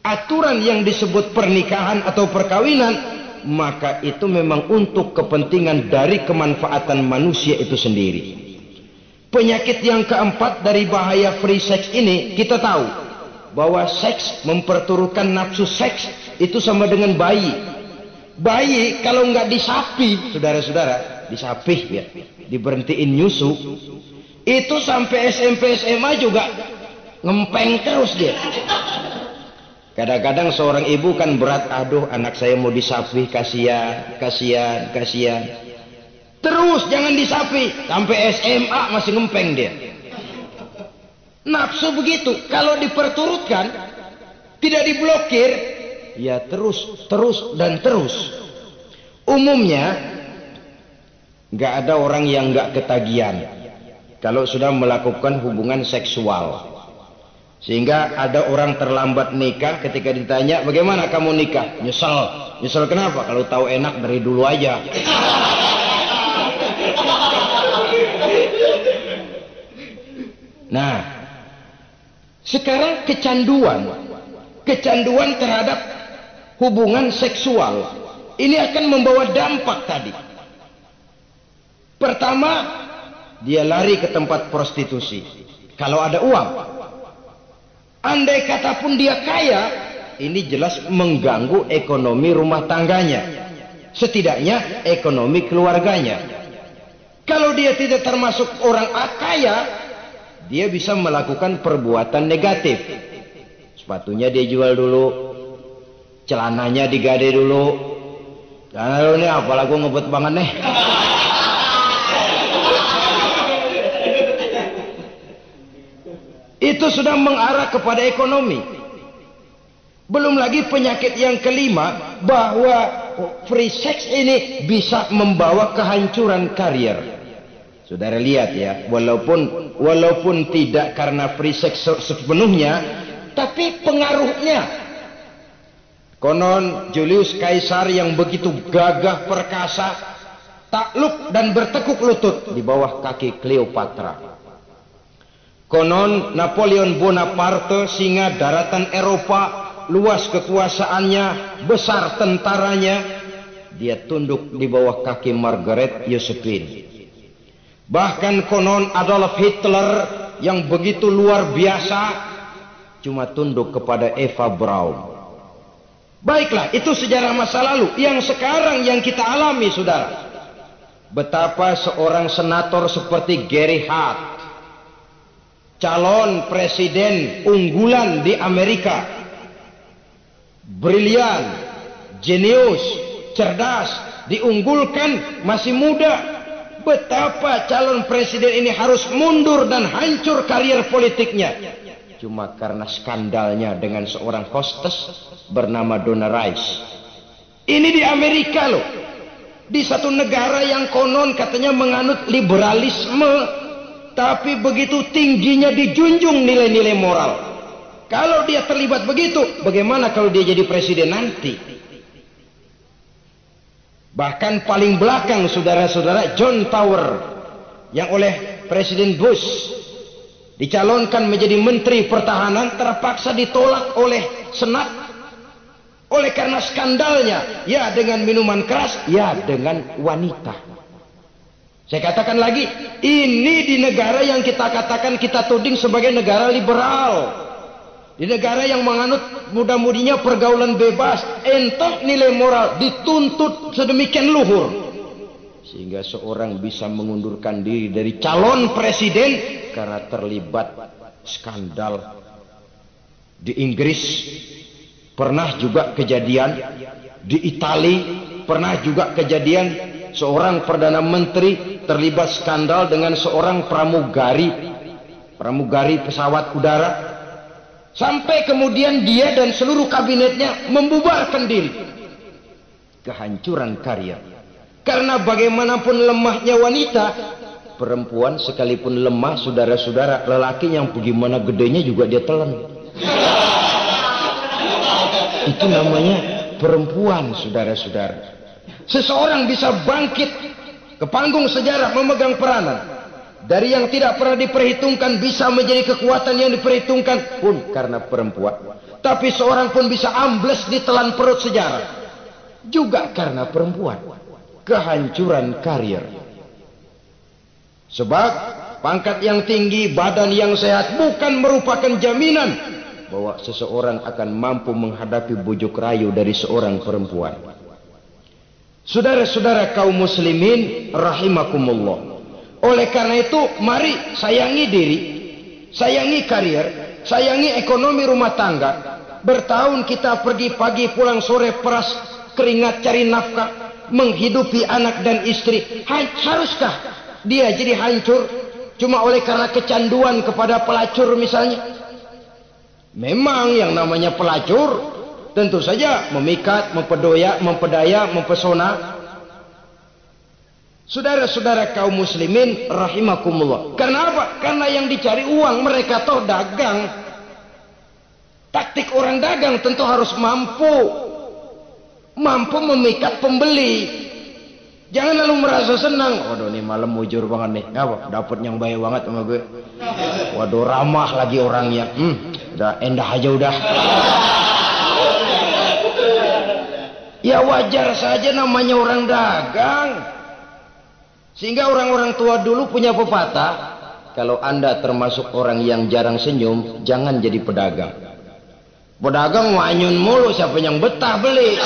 aturan yang disebut pernikahan atau perkawinan, maka itu memang untuk kepentingan dari kemanfaatan manusia itu sendiri. Penyakit yang keempat dari bahaya free sex ini, kita tahu bahwa seks memperturutkan nafsu seks itu sama dengan bayi. Bayi kalau nggak disapi, saudara-saudara, disapih ya, diberhentiin nyusu, itu sampai SMP SMA juga ngempeng terus dia. Kadang-kadang seorang ibu kan berat, aduh anak saya mau disapih, kasihan. Terus jangan disapi, sampai SMA masih ngempeng dia. Nafsu begitu, kalau diperturutkan, tidak diblokir, ya terus dan terus. Umumnya nggak ada orang yang nggak ketagihan kalau sudah melakukan hubungan seksual. Sehingga ada orang terlambat nikah, ketika ditanya bagaimana kamu nikah, nyesel kenapa? Kalau tahu enak dari dulu aja. Nah, sekarang kecanduan terhadap hubungan seksual ini akan membawa dampak tadi. Pertama, dia lari ke tempat prostitusi kalau ada uang. Andai kata pun dia kaya, ini jelas mengganggu ekonomi rumah tangganya, setidaknya ekonomi keluarganya. Kalau dia tidak termasuk orang kaya, dia bisa melakukan perbuatan negatif. Sepatunya dia jual dulu, celananya digade dulu. Lalu nih apalah gue ngebet banget nih. Itu sudah mengarah kepada ekonomi. Belum lagi penyakit yang kelima, bahwa free sex ini bisa membawa kehancuran karier. Saudara lihat ya, walaupun tidak karena free sex sepenuhnya, tapi pengaruhnya. Konon Julius Caesar yang begitu gagah perkasa, takluk dan bertekuk lutut di bawah kaki Cleopatra. Konon Napoleon Bonaparte, singa daratan Eropa, luas kekuasaannya, besar tentaranya, dia tunduk di bawah kaki Margaret Josephine. Bahkan konon Adolf Hitler yang begitu luar biasa cuma tunduk kepada Eva Braun. Baiklah, itu sejarah masa lalu. Yang sekarang yang kita alami, saudara, betapa seorang senator seperti Gary Hart, calon presiden unggulan di Amerika, brilian, jenius, cerdas, diunggulkan, masih muda. Betapa calon presiden ini harus mundur dan hancur karier politiknya cuma karena skandalnya dengan seorang hostess bernama Donna Rice. Ini di Amerika loh, di satu negara yang konon katanya menganut liberalisme, tapi begitu tingginya dijunjung nilai-nilai moral. Kalau dia terlibat begitu, bagaimana kalau dia jadi presiden nanti? Bahkan paling belakang saudara-saudara, John Tower yang oleh Presiden Bush dicalonkan menjadi Menteri Pertahanan terpaksa ditolak oleh Senat oleh karena skandalnya, ya dengan minuman keras, ya dengan wanita. Saya katakan lagi, ini di negara yang kita katakan, kita tuding sebagai negara liberal, di negara yang menganut mudah-mudinya pergaulan bebas, entok nilai moral dituntut sedemikian luhur sehingga seorang bisa mengundurkan diri dari calon presiden karena terlibat skandal. Di Inggris pernah juga kejadian, di Itali pernah juga kejadian, seorang perdana menteri terlibat skandal dengan seorang pramugari pesawat udara, sampai kemudian dia dan seluruh kabinetnya membubarkan diri. Kehancuran karier. Karena bagaimanapun lemahnya wanita, perempuan sekalipun lemah, saudara-saudara, lelaki yang bagaimana gedenya juga dia telan. Itu namanya perempuan, saudara-saudara. Seseorang bisa bangkit ke panggung sejarah memegang peranan dari yang tidak pernah diperhitungkan bisa menjadi kekuatan yang diperhitungkan pun karena perempuan. Tapi seorang pun bisa ambles di telan perut sejarah juga karena perempuan. Kehancuran karier. Sebab pangkat yang tinggi, badan yang sehat bukan merupakan jaminan bahwa seseorang akan mampu menghadapi bujuk rayu dari seorang perempuan. Saudara-saudara kaum muslimin rahimakumullah. Oleh karena itu, mari sayangi diri, sayangi karier, sayangi ekonomi rumah tangga. Bertahun kita pergi pagi pulang sore, peras keringat cari nafkah, menghidupi anak dan istri. Haruskah dia jadi hancur cuma oleh karena kecanduan kepada pelacur misalnya? Memang yang namanya pelacur tentu saja memikat, mempedaya, mempesona. Saudara-saudara kaum muslimin rahimakumullah. Karena apa? Karena yang dicari uang, mereka toh dagang. Taktik orang dagang tentu harus mampu memikat pembeli. Jangan lalu merasa senang, waduh ini malam mujur banget nih, apa dapat yang baik banget sama gue, waduh ramah lagi orangnya, udah endah aja udah. Ya wajar saja namanya orang dagang. Sehingga orang-orang tua dulu punya pepatah, kalau anda termasuk orang yang jarang senyum, jangan jadi pedagang. Pedagang wanyun mulu, siapa yang betah beli?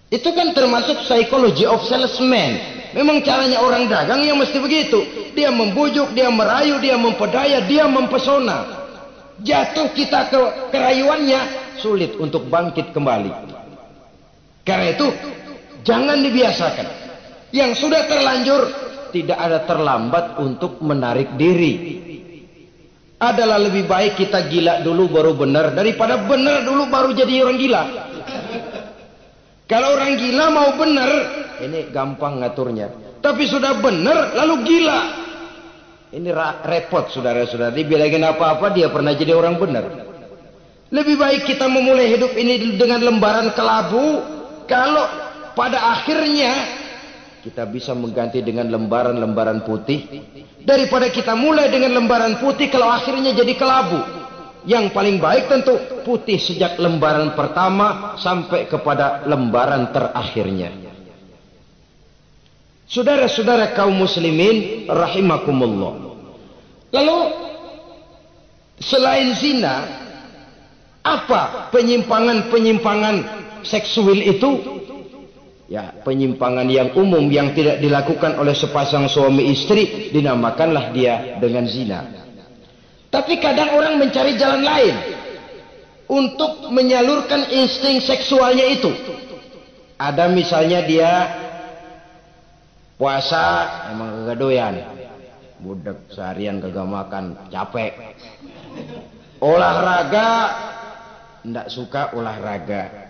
Itu kan termasuk psychology of salesman. Memang caranya orang dagang yang mesti begitu. Dia membujuk, dia merayu, dia mempedaya, dia mempesona. Jatuh kita ke kerayuannya, sulit untuk bangkit kembali. Karena itu jangan dibiasakan. Yang sudah terlanjur tidak ada terlambat untuk menarik diri. Adalah lebih baik kita gila dulu baru benar daripada benar dulu baru jadi orang gila. Kalau orang gila mau benar, ini gampang ngaturnya. Tapi sudah benar lalu gila, ini repot saudara-saudara. Dibilangin apa-apa dia pernah jadi orang benar. Lebih baik kita memulai hidup ini dengan lembaran kelabu. Kalau pada akhirnya kita bisa mengganti dengan lembaran-lembaran putih, daripada kita mulai dengan lembaran putih kalau akhirnya jadi kelabu. Yang paling baik tentu putih sejak lembaran pertama sampai kepada lembaran terakhirnya. Saudara-saudara kaum muslimin rahimakumullah. Lalu selain zina, apa penyimpangan-penyimpangan seksual itu? Ya, penyimpangan yang umum yang tidak dilakukan oleh sepasang suami istri dinamakanlah dia dengan zina. Tapi kadang orang mencari jalan lain untuk menyalurkan insting seksualnya itu. Ada misalnya dia puasa emang kagak doyan, budak seharian kagak makan, capek. Olahraga ndak suka olahraga.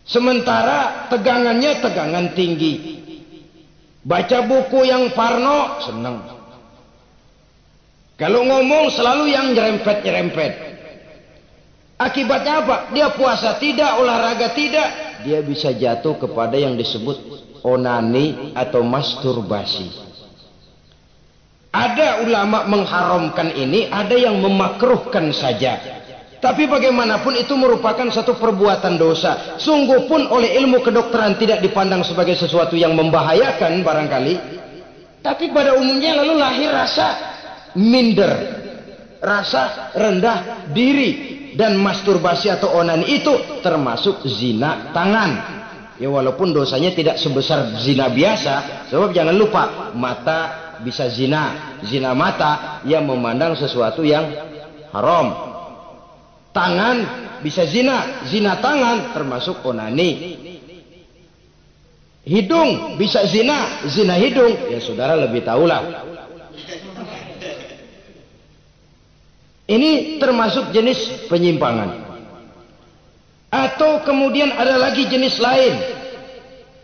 Sementara tegangannya tegangan tinggi. Baca buku yang parno seneng. Kalau ngomong selalu yang nyerempet-nyerempet. Akibatnya apa? Dia puasa tidak, olahraga tidak. Dia bisa jatuh kepada yang disebut onani atau masturbasi. Ada ulama mengharamkan ini, ada yang memakruhkan saja. Tapi bagaimanapun itu merupakan satu perbuatan dosa. Sungguh pun oleh ilmu kedokteran tidak dipandang sebagai sesuatu yang membahayakan barangkali. Tapi pada umumnya lalu lahir rasa minder, rasa rendah diri. Dan masturbasi atau onani itu termasuk zina tangan. Ya walaupun dosanya tidak sebesar zina biasa. Sebab jangan lupa, mata bisa zina. Zina mata yang memandang sesuatu yang haram. Tangan bisa zina. Zina tangan termasuk onani. Hidung bisa zina. Zina hidung. Ya saudara lebih tahulah. Ini termasuk jenis penyimpangan. Atau kemudian ada lagi jenis lain.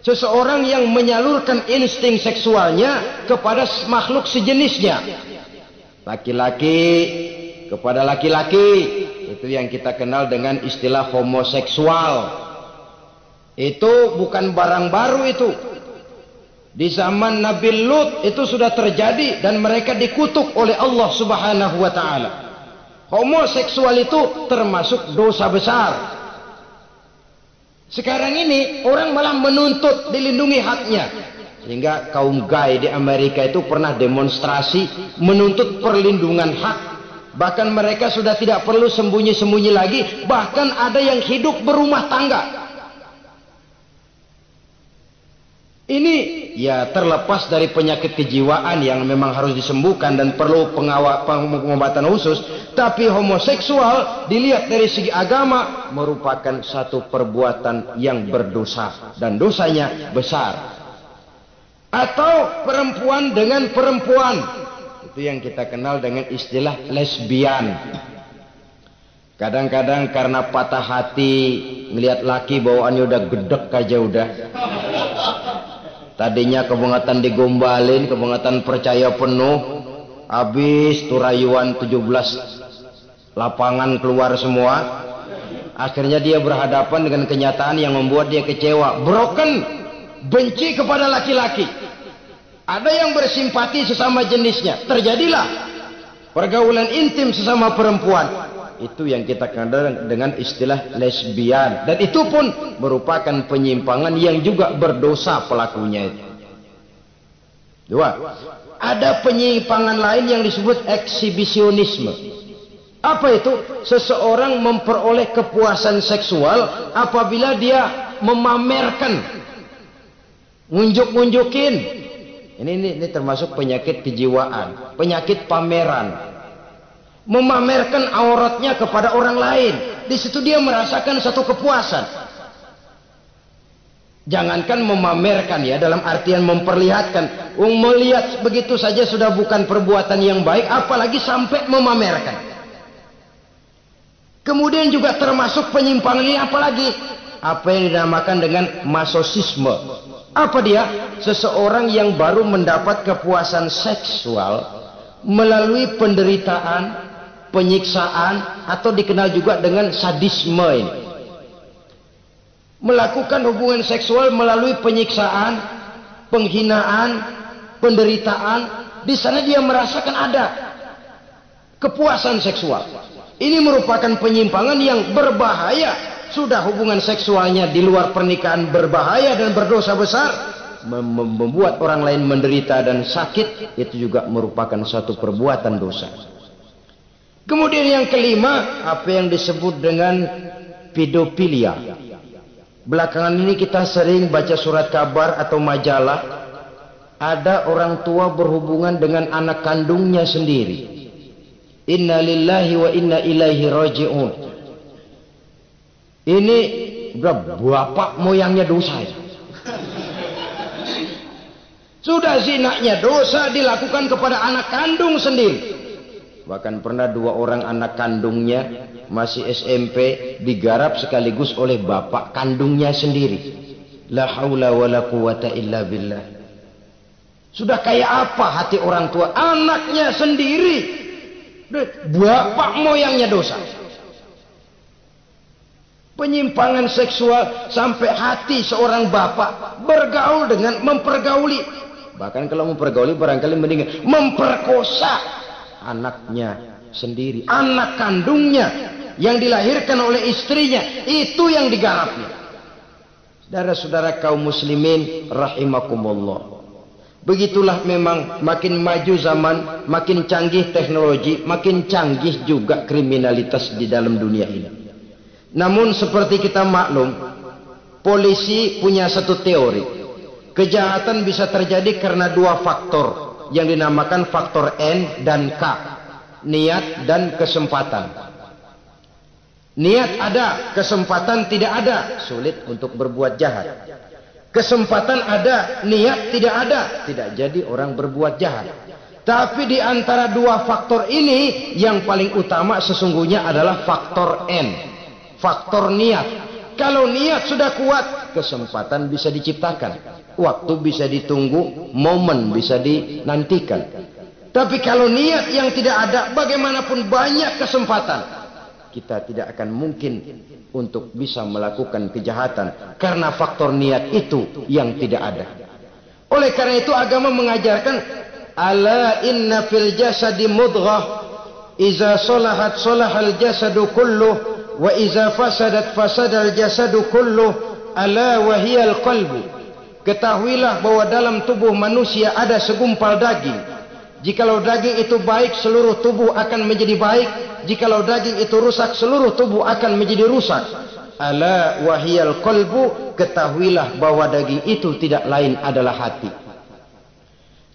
Seseorang yang menyalurkan insting seksualnya kepada makhluk sejenisnya. Laki-laki kepada laki-laki. Itu yang kita kenal dengan istilah homoseksual. Itu bukan barang baru itu. Di zaman Nabi Lut itu sudah terjadi dan mereka dikutuk oleh Allah Subhanahu wa taala. Homoseksual itu termasuk dosa besar. Sekarang ini orang malah menuntut dilindungi haknya. Sehingga kaum gay di Amerika itu pernah demonstrasi menuntut perlindungan hak. Bahkan mereka sudah tidak perlu sembunyi-sembunyi lagi. Bahkan ada yang hidup berumah tangga. Ini ya terlepas dari penyakit kejiwaan yang memang harus disembuhkan dan perlu pengobatan khusus. Tapi homoseksual dilihat dari segi agama merupakan satu perbuatan yang berdosa dan dosanya besar. Atau perempuan dengan perempuan, itu yang kita kenal dengan istilah lesbian. Kadang-kadang karena patah hati ngelihat laki bawaannya udah gedek aja udah. Tadinya kebangatan digombalin, kebangatan percaya penuh, habis turayuan 17 lapangan keluar semua. Akhirnya dia berhadapan dengan kenyataan yang membuat dia kecewa, broken, benci kepada laki-laki. Ada yang bersimpati sesama jenisnya, terjadilah pergaulan intim sesama perempuan. Itu yang kita kenal dengan istilah lesbian. Dan itu pun merupakan penyimpangan yang juga berdosa pelakunya itu. Dua, ada penyimpangan lain yang disebut eksibisionisme. Apa itu? Seseorang memperoleh kepuasan seksual apabila dia memamerkan, ngunjuk-ngunjukin. Ini termasuk penyakit kejiwaan, penyakit pameran. Memamerkan auratnya kepada orang lain. Di situ dia merasakan satu kepuasan. Jangankan memamerkan ya, dalam artian memperlihatkan. Melihat begitu saja sudah bukan perbuatan yang baik, apalagi sampai memamerkan. Kemudian juga termasuk penyimpangan ini apalagi? Apa yang dinamakan dengan masochisme. Apa dia? Seseorang yang baru mendapat kepuasan seksual melalui penderitaan, penyiksaan, atau dikenal juga dengan sadisme ini. Melakukan hubungan seksual melalui penyiksaan, penghinaan, penderitaan. Di sana dia merasakan ada kepuasan seksual. Ini merupakan penyimpangan yang berbahaya. Sudah hubungan seksualnya di luar pernikahan berbahaya dan berdosa besar. Membuat orang lain menderita dan sakit, itu juga merupakan suatu perbuatan dosa. Kemudian yang kelima, apa yang disebut dengan pedofilia. Belakangan ini kita sering baca surat kabar atau majalah, ada orang tua berhubungan dengan anak kandungnya sendiri. Inna lillahi wa inna ilaihi raji'un. Ini bapak moyangnya dosa. Sudah zinanya dosa dilakukan kepada anak kandung sendiri. Bahkan pernah 2 orang anak kandungnya masih SMP digarap sekaligus oleh bapak kandungnya sendiri. La haula wala quwata illa billah. Sudah kayak apa hati orang tua? Anaknya sendiri. Bapak moyangnya dosa. Penyimpangan seksual sampai hati seorang bapak bergaul dengan mempergauli. Bahkan kalau mempergauli barangkali mendingan memperkosa anaknya sendiri. Anak kandungnya yang dilahirkan oleh istrinya. Itu yang digarapnya. Saudara-saudara kaum muslimin rahimakumullah. Begitulah memang makin maju zaman, makin canggih teknologi, makin canggih juga kriminalitas di dalam dunia ini. Namun seperti kita maklum, polisi punya satu teori. Kejahatan bisa terjadi karena 2 faktor yang dinamakan faktor N dan K. Niat dan kesempatan. Niat ada, kesempatan tidak ada, sulit untuk berbuat jahat. Kesempatan ada, niat tidak ada, tidak jadi orang berbuat jahat. Tapi di antara 2 faktor ini yang paling utama sesungguhnya adalah faktor N, faktor niat. Kalau niat sudah kuat, kesempatan bisa diciptakan, waktu bisa ditunggu, momen bisa dinantikan. Tapi kalau niat yang tidak ada, bagaimanapun banyak kesempatan, kita tidak akan mungkin untuk bisa melakukan kejahatan karena faktor niat itu yang tidak ada. Oleh karena itu agama mengajarkan ala inna fil jasadi mudghah iza salahat salahal jasadu kulluh wa iza fasadat fasadal jasadu kulluh ala wa hiyal qalbu. Ketahuilah bahwa dalam tubuh manusia ada segumpal daging. Jikalau daging itu baik, seluruh tubuh akan menjadi baik. Jikalau daging itu rusak, seluruh tubuh akan menjadi rusak. Ala wahiyal qalbu, ketahuilah bahwa daging itu tidak lain adalah hati.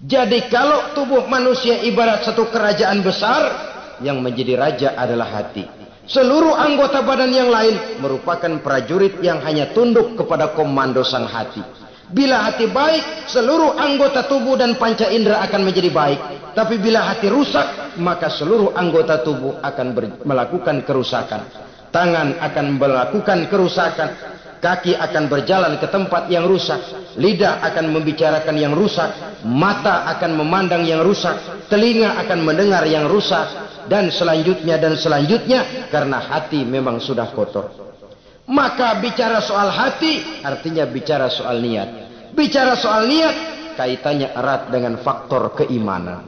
Jadi kalau tubuh manusia ibarat satu kerajaan besar, yang menjadi raja adalah hati. Seluruh anggota badan yang lain merupakan prajurit yang hanya tunduk kepada komando sang hati. Bila hati baik, seluruh anggota tubuh dan panca indera akan menjadi baik. Tapi bila hati rusak, maka seluruh anggota tubuh akan melakukan kerusakan. Tangan akan melakukan kerusakan. Kaki akan berjalan ke tempat yang rusak. Lidah akan membicarakan yang rusak. Mata akan memandang yang rusak. Telinga akan mendengar yang rusak. Dan selanjutnya karena hati memang sudah kotor. Maka bicara soal hati artinya bicara soal niat. Bicara soal niat kaitannya erat dengan faktor keimanan.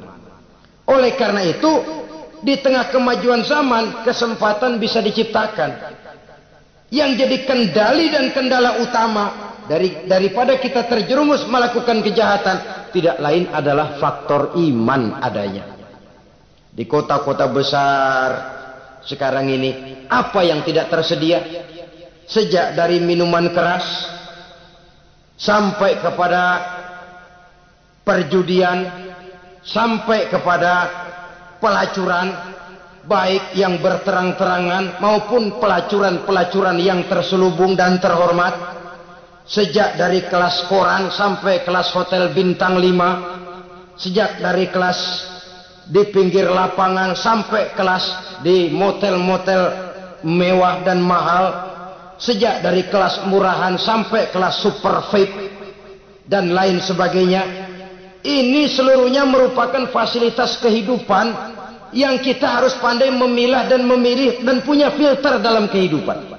Oleh karena itu di tengah kemajuan zaman kesempatan bisa diciptakan. Yang jadi kendali dan kendala utama daripada kita terjerumus melakukan kejahatan tidak lain adalah faktor iman adanya. Di kota-kota besar sekarang ini apa yang tidak tersedia? Sejak dari minuman keras sampai kepada perjudian, sampai kepada pelacuran, baik yang berterang-terangan maupun pelacuran-pelacuran yang terselubung dan terhormat. Sejak dari kelas koran sampai kelas hotel bintang 5, sejak dari kelas di pinggir lapangan sampai kelas di motel-motel mewah dan mahal. Sejak dari kelas murahan sampai kelas super VIP dan lain sebagainya. Ini seluruhnya merupakan fasilitas kehidupan yang kita harus pandai memilah dan memilih dan punya filter dalam kehidupan.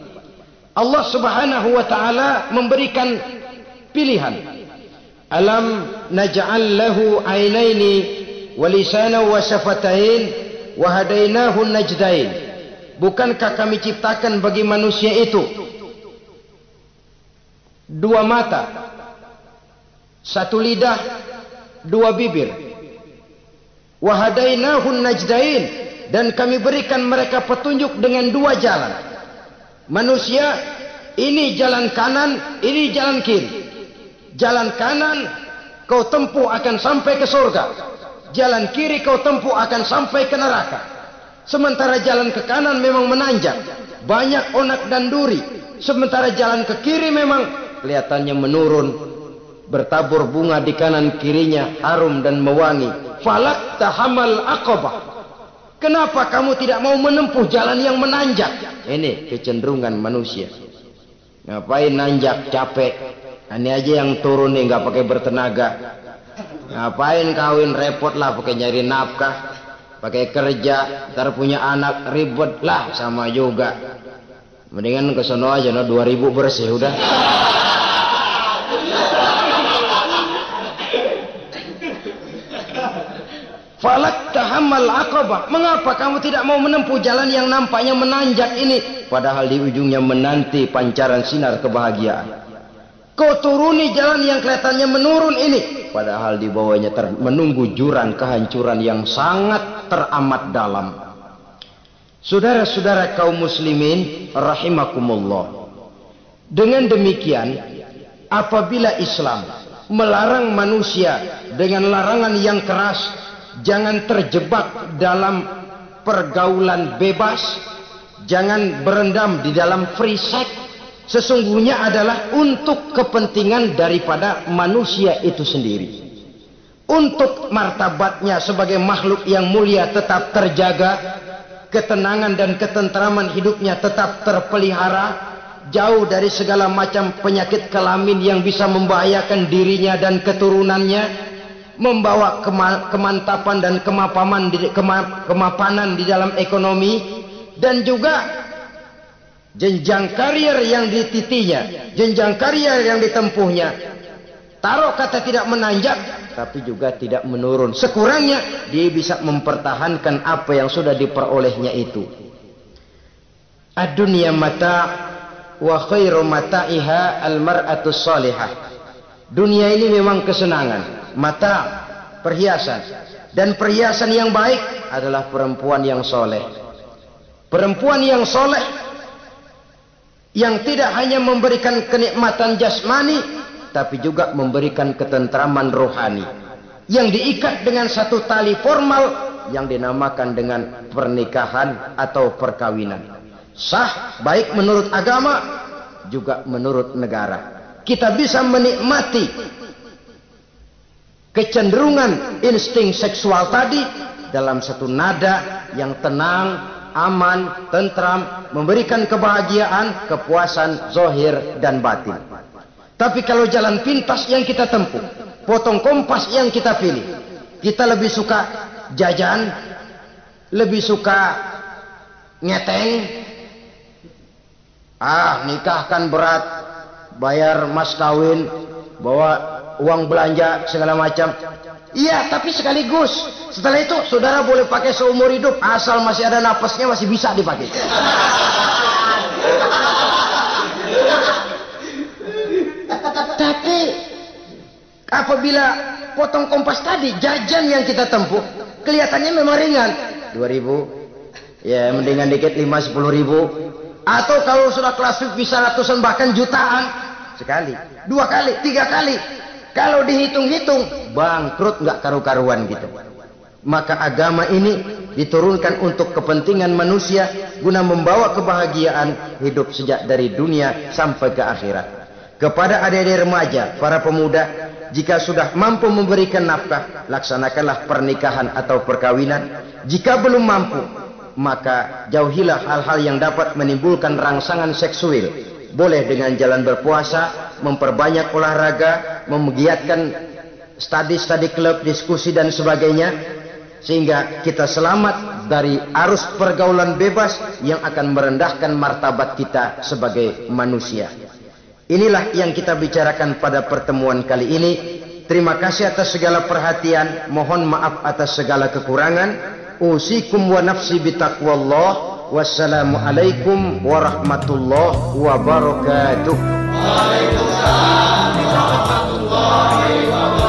Allah Subhanahu wa taala memberikan pilihan. Alam naj'al lahu 'ainaini wa lisanan wa syafatain wa hadainahu najdain. Bukankah kami ciptakan bagi manusia itu 2 mata, 1 lidah, 2 bibir. Wa hadainahun najdain, dan kami berikan mereka petunjuk dengan 2 jalan. Manusia ini jalan kanan, ini jalan kiri. Jalan kanan kau tempuh akan sampai ke surga. Jalan kiri kau tempuh akan sampai ke neraka. Sementara jalan ke kanan memang menanjak, banyak onak dan duri. Sementara jalan ke kiri memang kelihatannya menurun, bertabur bunga di kanan kirinya, harum dan mewangi. Falak tahamal aqabah. Kenapa kamu tidak mau menempuh jalan yang menanjak? Ini kecenderungan manusia. Ngapain nanjak, capek. Ini aja yang turun nih nggak pakai bertenaga. Ngapain kawin, repot lah pakai nyari nafkah, pakai kerja, ntar punya anak ribet lah, sama juga. Mendingan ke sono aja, no 2000 bersih udah. Falak tahammal aqabah. Mengapa kamu tidak mau menempuh jalan yang nampaknya menanjak ini, padahal di ujungnya menanti pancaran sinar kebahagiaan? Kau turuni jalan yang kelihatannya menurun ini, padahal di bawahnya menunggu jurang kehancuran yang sangat teramat dalam. Saudara-saudara kaum muslimin rahimakumullah. Dengan demikian, apabila Islam melarang manusia dengan larangan yang keras, jangan terjebak dalam pergaulan bebas, jangan berendam di dalam free sex, sesungguhnya adalah untuk kepentingan daripada manusia itu sendiri. Untuk martabatnya sebagai makhluk yang mulia tetap terjaga, ketenangan dan ketentraman hidupnya tetap terpelihara, jauh dari segala macam penyakit kelamin yang bisa membahayakan dirinya dan keturunannya, membawa kemantapan dan kemapanan di dalam ekonomi, dan juga jenjang karier yang dititinya, jenjang karier yang ditempuhnya. Taruh kata tidak menanjak, tapi juga tidak menurun. Sekurangnya dia bisa mempertahankan apa yang sudah diperolehnya itu. Ad-dunya mata' wa khairu mata'iha al-mar'atus salihah. Dunia ini memang kesenangan, mata, perhiasan, dan perhiasan yang baik adalah perempuan yang soleh. Perempuan yang soleh yang tidak hanya memberikan kenikmatan jasmani, tapi juga memberikan ketentraman rohani, yang diikat dengan satu tali formal yang dinamakan dengan pernikahan atau perkawinan. Sah baik menurut agama juga menurut negara. Kita bisa menikmati kecenderungan insting seksual tadi dalam satu nada yang tenang, aman, tentram, memberikan kebahagiaan, kepuasan zahir dan batin. Tapi kalau jalan pintas yang kita tempuh, potong kompas yang kita pilih, kita lebih suka jajan, lebih suka ngeteng. Nikah kan berat, bayar mas kawin, bawa uang belanja segala macam. Iya, tapi sekaligus setelah itu saudara boleh pakai seumur hidup, asal masih ada napasnya masih bisa dipakai. Tapi apabila potong kompas tadi, jajan yang kita tempuh kelihatannya memang ringan, 2000, ya mendingan dikit 5-10 ribu. Atau kalau sudah kelas bisa ratusan bahkan jutaan, sekali, 2 kali, 3 kali. Kalau dihitung-hitung bangkrut nggak karu-karuan gitu. Maka agama ini diturunkan untuk kepentingan manusia guna membawa kebahagiaan hidup sejak dari dunia sampai ke akhirat. Kepada adik-adik remaja, para pemuda, jika sudah mampu memberikan nafkah, laksanakanlah pernikahan atau perkawinan. Jika belum mampu, maka jauhilah hal-hal yang dapat menimbulkan rangsangan seksual. Boleh dengan jalan berpuasa, memperbanyak olahraga, menggiatkan studi klub, diskusi dan sebagainya, sehingga kita selamat dari arus pergaulan bebas yang akan merendahkan martabat kita sebagai manusia. Inilah yang kita bicarakan pada pertemuan kali ini. Terima kasih atas segala perhatian, mohon maaf atas segala kekurangan. Usikum wa nafsi bitaqwallah. Wassalamualaikum warahmatullahi wabarakatuh. Waalaikumsalam warahmatullahi wabarakatuh.